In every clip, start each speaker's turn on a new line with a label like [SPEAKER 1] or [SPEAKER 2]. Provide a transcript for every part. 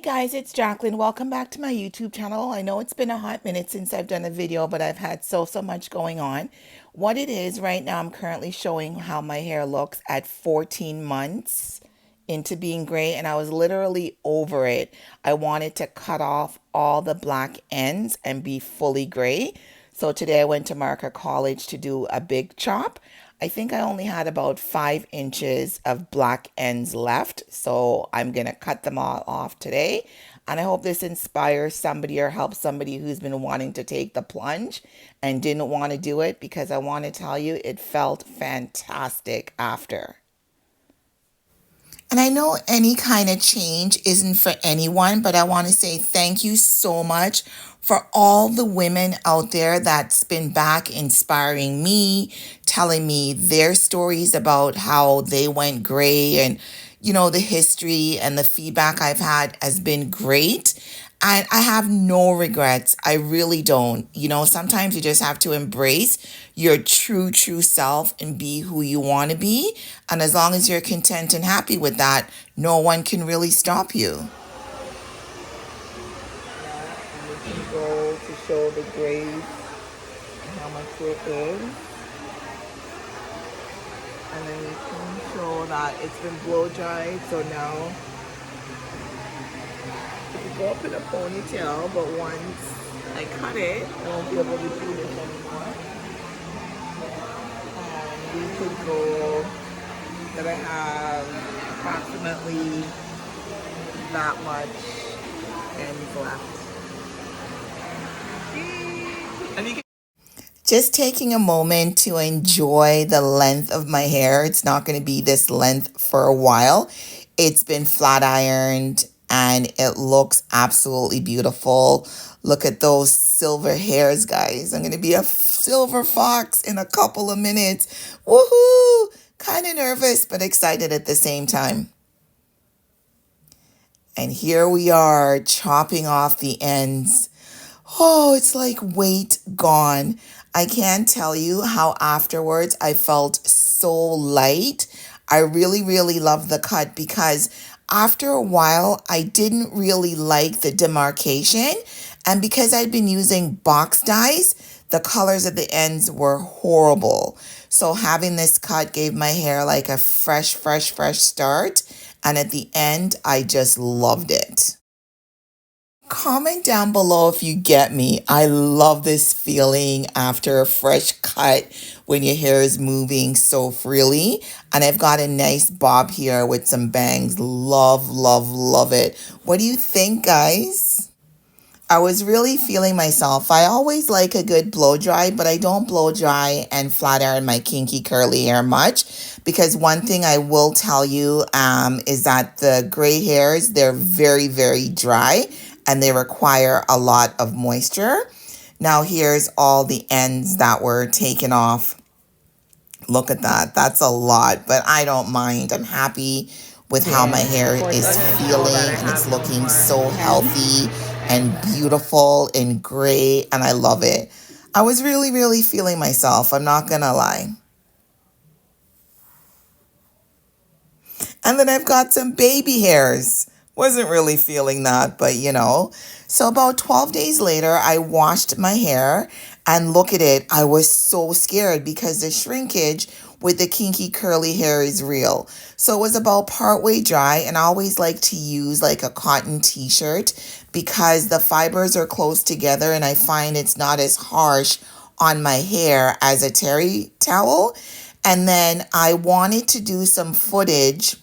[SPEAKER 1] guys, it's Jacqueline. Welcome back to my YouTube channel. I know it's been a hot minute since I've done a video, but I've had so much going on. What it is right now, I'm currently showing how my hair looks at 14 months into being gray, and I was literally over it. I wanted to cut off all the black ends and be fully gray. So today I went to Marca College to do a big chop. I think I only had about 5 inches of black ends left, so I'm gonna cut them all off today. And I hope this inspires somebody or helps somebody who's been wanting to take the plunge and didn't want to do it, because I want to tell you it felt fantastic after. And I know any kind of change isn't for anyone, but I want to say thank you so much for all the women out there that's been back inspiring me, telling me their stories about how they went gray, and the history and the feedback I've had has been great. And I have no regrets. I really don't. Sometimes you just have to embrace your true self and be who you want to be. And as long as you're content and happy with that, no one can really stop you. And we can go to show the grays and how much it is. And then we can show that it's been blow dried, so now go up in a ponytail, but once I cut it, I won't be able to do this anymore. And we could go that I have approximately that much ends left. And you can just taking a moment to enjoy the length of my hair. It's not going to be this length for a while. It's been flat ironed and it looks absolutely beautiful. Look at those silver hairs, guys. I'm going to be a silver fox in a couple of minutes. Woohoo! Kind of nervous, but excited at the same time. And here we are chopping off the ends. Oh, it's like weight gone. I can't tell you how afterwards I felt so light. I really love the cut, because after a while, I didn't really like the demarcation. And because I'd been using box dyes, the colors at the ends were horrible. So having this cut gave my hair like a fresh start. And at the end, I just loved it. Comment down below if you get me. I love this feeling after a fresh cut when your hair is moving so freely. And I've got a nice bob here with some bangs. Love it. What do you think, guys? I was really feeling myself. I always like a good blow dry, but I don't blow dry and flat iron my kinky curly hair much, because one thing I will tell you is that the gray hairs, they're very dry and they require a lot of moisture. Now here's all the ends that were taken off. Look at that. That's a lot, but I don't mind. I'm happy with how my hair is feeling, and it's looking so healthy and beautiful and gray, and I love it. I was really feeling myself. I'm not gonna lie. And then I've got some baby hairs. Wasn't really feeling that, but So about 12 days later, I washed my hair, and look at it. I was so scared because the shrinkage with the kinky curly hair is real. So it was about partway dry, and I always like to use like a cotton t-shirt because the fibers are close together, and I find it's not as harsh on my hair as a terry towel. And then I wanted to do some footage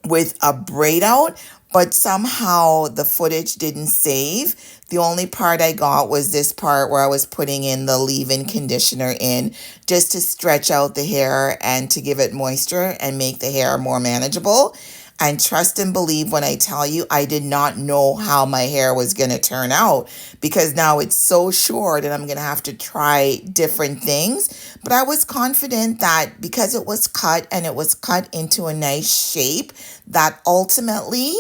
[SPEAKER 1] with a braid out, but somehow the footage didn't save. The only part I got was this part where I was putting in the leave-in conditioner in, just to stretch out the hair and to give it moisture and make the hair more manageable. And trust and believe when I tell you, I did not know how my hair was going to turn out, because now it's so short and I'm going to have to try different things. But I was confident that because it was cut and it was cut into a nice shape, that ultimately,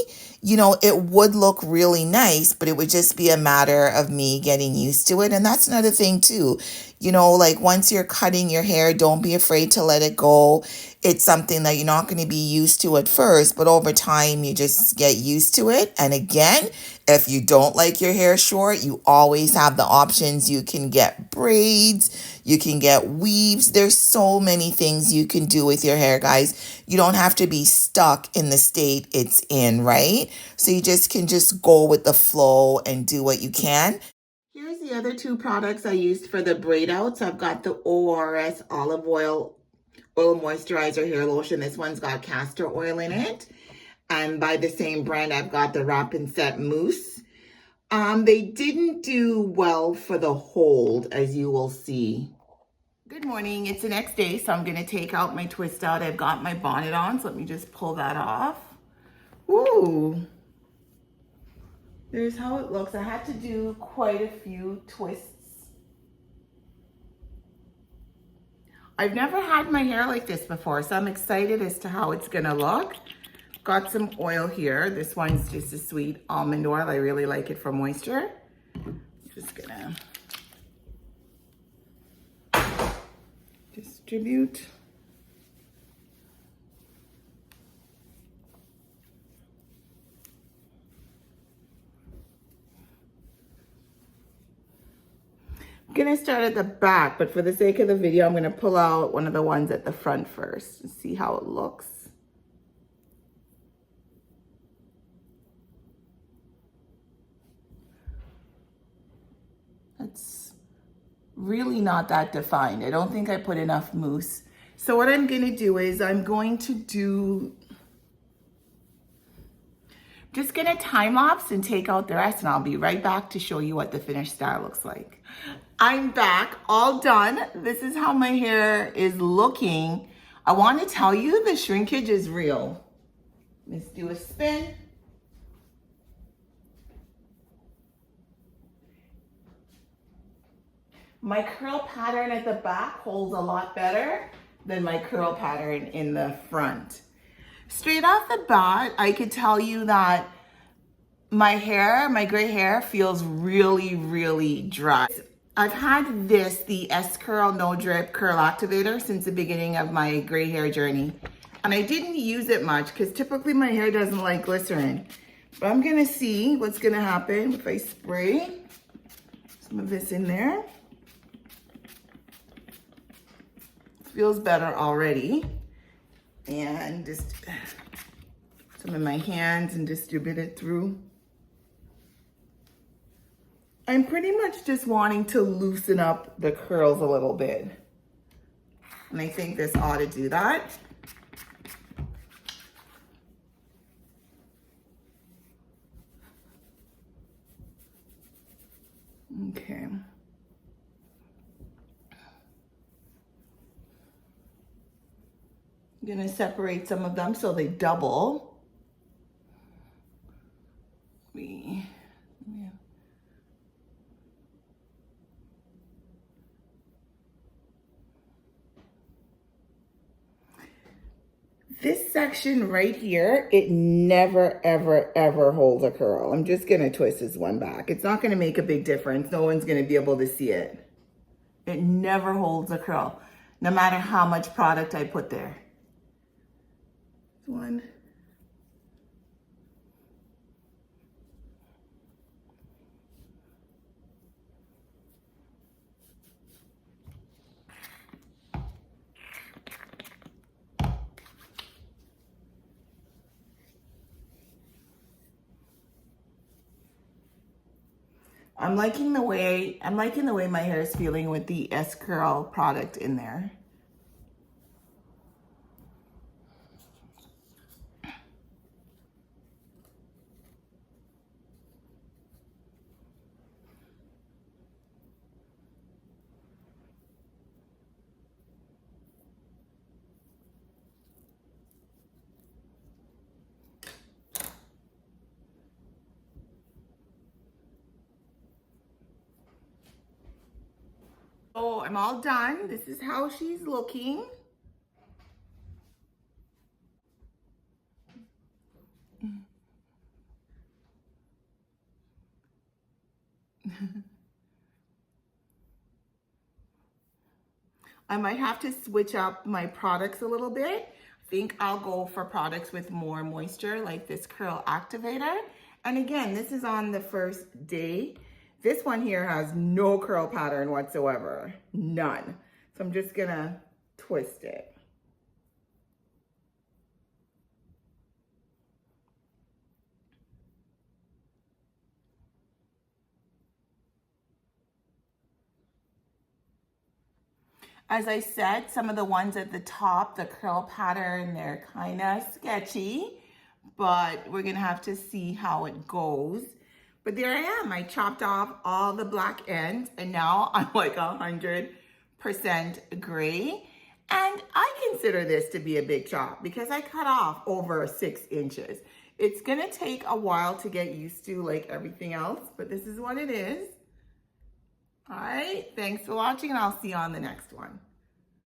[SPEAKER 1] it would look really nice, but it would just be a matter of me getting used to it. And that's another thing too. You know, like once you're cutting your hair, don't be afraid to let it go. It's something that you're not going to be used to at first, but over time you just get used to it. And again, if you don't like your hair short, you always have the options. You can get braids, you can get weaves. There's so many things you can do with your hair, guys. You don't have to be stuck in the state it's in, right? So you just can just go with the flow and do what you can. Here's the other two products I used for the braid outs. I've got the ORS olive oil moisturizer hair lotion. This one's got castor oil in it. And by the same brand, I've got the Wrap and Set Mousse. They didn't do well for the hold, as you will see. Good morning. It's the next day, so I'm going to take out my twist out. I've got my bonnet on, so let me just pull that off. Ooh. There's how it looks. I had to do quite a few twists. I've never had my hair like this before, so I'm excited as to how it's gonna look. Got some oil here. This one's just a sweet almond oil. I really like it for moisture. Just gonna distribute. I'm gonna start at the back, but for the sake of the video, I'm gonna pull out one of the ones at the front first and see how it looks. It's really not that defined. I don't think I put enough mousse. So what I'm gonna do is just gonna time lapse and take out the rest, and I'll be right back to show you what the finished style looks like. I'm back, all done. This is how my hair is looking. I want to tell you the shrinkage is real. Let's do a spin. My curl pattern at the back holds a lot better than my curl pattern in the front. Straight off the bat, I could tell you that my gray hair feels really, really dry. I've had the S-Curl No Drip Curl Activator since the beginning of my gray hair journey. And I didn't use it much because typically my hair doesn't like glycerin. But I'm gonna see what's gonna happen if I spray some of this in there. Feels better already. And just some in my hands and distribute it through. I'm pretty much just wanting to loosen up the curls a little bit. And I think this ought to do that. Okay. I'm gonna separate some of them so they double. This section right here, it never, ever, ever holds a curl. I'm just gonna twist this one back. It's not gonna make a big difference. No one's gonna be able to see it. It never holds a curl, no matter how much product I put there. One. I'm liking the way my hair is feeling with the S-Curl product in there. So I'm all done. This is how she's looking. I might have to switch up my products a little bit. I think I'll go for products with more moisture, like this curl activator. And again, this is on the first day. This one here has no curl pattern whatsoever, none. So I'm just gonna twist it. As I said, some of the ones at the top, the curl pattern, they're kind of sketchy, but we're gonna have to see how it goes. But there I am, I chopped off all the black ends and now I'm like 100% gray. And I consider this to be a big chop because I cut off over 6 inches. It's gonna take a while to get used to like everything else, but this is what it is. All right, thanks for watching and I'll see you on the next one.